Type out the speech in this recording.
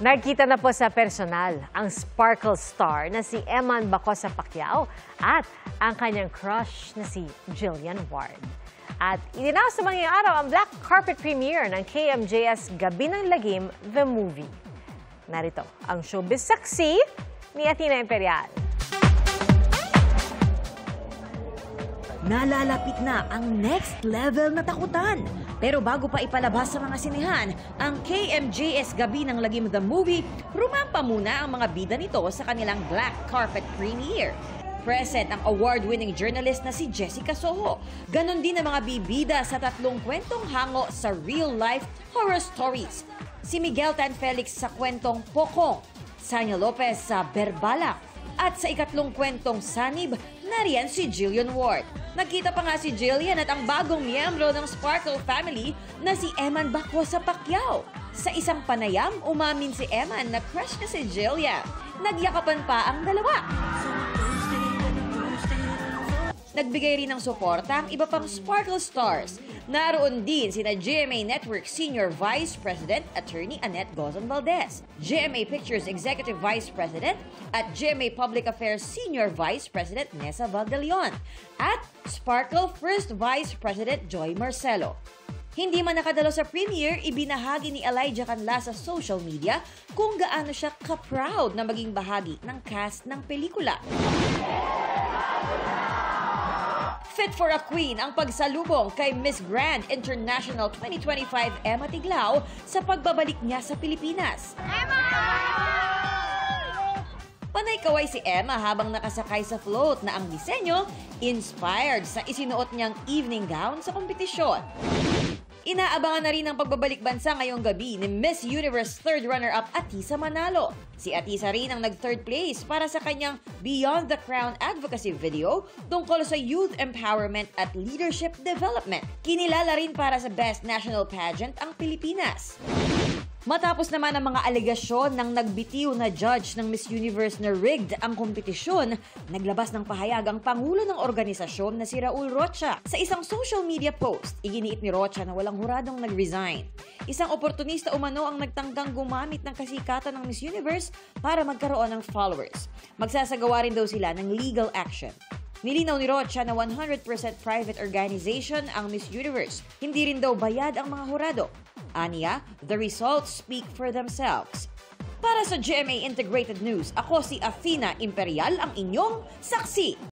Nakita na po sa personal ang sparkle star na si Eman Bacosa Pacquiao at ang kanyang crush na si Jillian Ward. At idinaos naman ngayong araw ang black carpet premiere ng KMJS Gabi ng Lagim, The Movie. Narito ang showbiz saksi ni Athena Imperial. Nalalapit na ang next level na takutan. Pero bago pa ipalabas sa mga sinehan, ang KMJS Gabi ng Lagim The Movie, rumampa muna ang mga bida nito sa kanilang black carpet premiere. Present ang award-winning journalist na si Jessica Soho. Ganon din ang mga bibida sa tatlong kwentong hango sa real-life horror stories. Si Miguel Tan Felix sa kwentong Pokong, Sanya Lopez sa Berbalak, at sa ikatlong kwentong Sanib, nariyan si Jillian Ward. Nagkita pa nga si Jillian at ang bagong miyembro ng Sparkle family na si Eman Bacosa Pacquiao. Sa isang panayam, umamin si Eman na crush na si Jillian. Nagyakapan pa ang dalawa. Nagbigay rin ng suporta ang iba pang Sparkle stars. Naroon din sina GMA Network Senior Vice President Attorney Annette Gozon Valdez, GMA Pictures Executive Vice President at GMA Public Affairs Senior Vice President Nessa Valdeleon at Sparkle First Vice President Joy Marcelo. Hindi man nakadalo sa premiere, ibinahagi ni Elijah Canla sa social media kung gaano siya ka-proud na maging bahagi ng cast ng pelikula. Fit for a Queen ang pagsalubong kay Miss Grand International 2025 Emma Tiglao sa pagbabalik niya sa Pilipinas. Emma! Panay kaway si Emma habang nakasakay sa float na ang disenyo inspired sa isinuot niyang evening gown sa kompetisyon. Inaabangan na rin ang pagbabalik bansa ngayong gabi ni Miss Universe third runner-up Atisa Manalo. Si Atisa rin ang nag-third place para sa kanyang Beyond the Crown advocacy video tungkol sa youth empowerment at leadership development. Kinilala rin para sa Best National Pageant ang Pilipinas. Matapos naman ang mga alegasyon ng nagbitiw na judge ng Miss Universe na rigged ang kompetisyon, naglabas ng pahayag ang pangulo ng organisasyon na si Raul Rocha. Sa isang social media post, iginiit ni Rocha na walang huradong nag-resign. Isang oportunista umano ang nagtanggang gumamit ng kasikatan ng Miss Universe para magkaroon ng followers. Magsasagawa rin daw sila ng legal action. Nilinaw ni Rocha na 100% private organization ang Miss Universe. Hindi rin daw bayad ang mga hurado. Aniya, the results speak for themselves. Para sa GMA Integrated News, ako si Athena Imperial, ang inyong saksi.